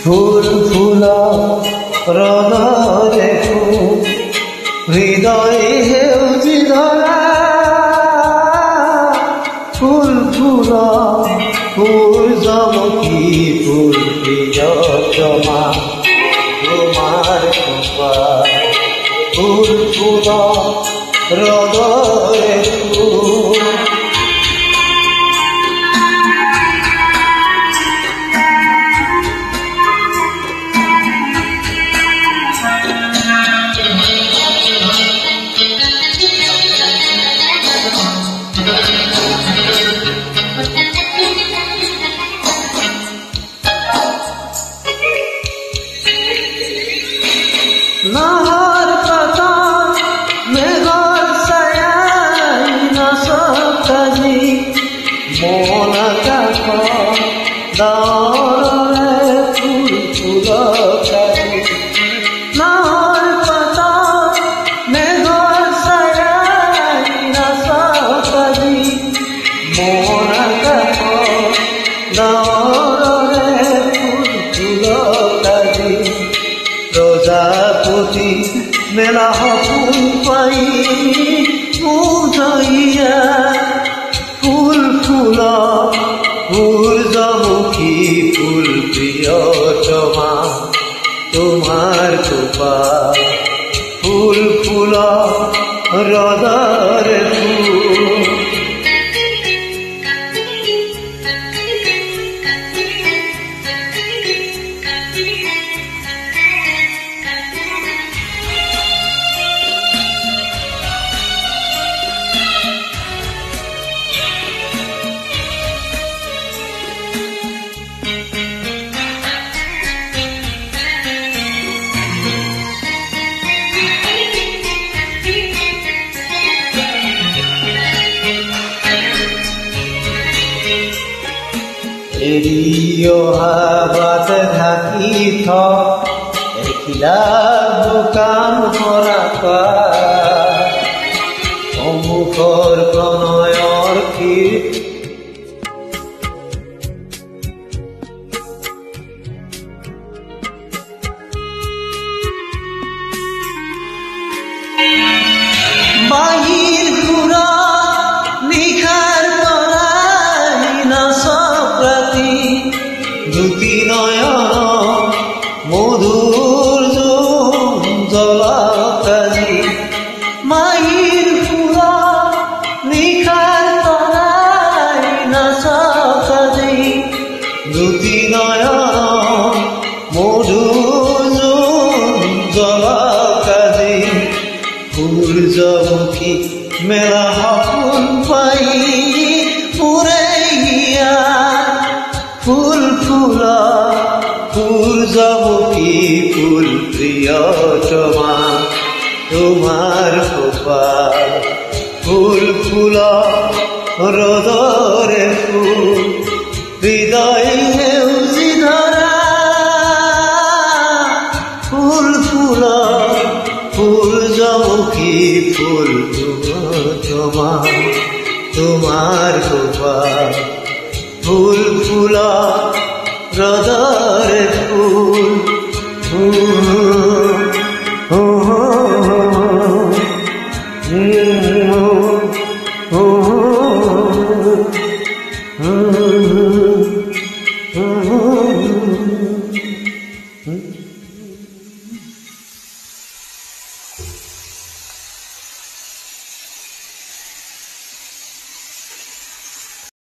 ফুল ফুলা হৃদয়ে হৃদয়ে হেউজি ধরা ফুল ফুলা সূর্যমুখী ফুল প্রিয়তমা তোমার কৃপা ফুল ফুলা হৃদয়ে নাহার পাতা মেঘর ছায়ায় নাচকাজি মন আকাশ দাওরে ফুল ফুলকাজি নাহার পাতা মেঘর ছায়ায় নাচকাজি মন আকাশ দাওরে ফুল ফুলকাজি প্রজাপতি মেলা ফুল পাই মুধাইয়া ফুল ফুলা সূর্যমুখী ফুল প্রিয়তমা তোমার কৃপা ফুল ফুলা হৃদয়ে ফুল এৰিও হাবাত ঢাকি দেখিলা দোকান ভৰা সন্মুখৰ প্ৰণয়ৰ ক্ষীৰ বাহিৰ ঘূৰা নিশাৰ দুটি নয়ন মধুর জলকাজি মাহির ফুলা নিশার তরাই নাচকাজি দুটি নয়ন মধুর জলকাজি সূর্যমুখী মেলা ফুল পাই পুরে গিয়া ফুল ফুলা সূর্যমুখী ফুল প্রিয়তমা তোমার কৃপা ফুল ফুলা হৃদয়ে ফুল হৃদয়ে হেউজি ধরা ফুল ফুলা সূর্যমুখী ফুল প্রিয়তমা তোমার কৃপা ফুল ফুলা হৃদয়ে ফুল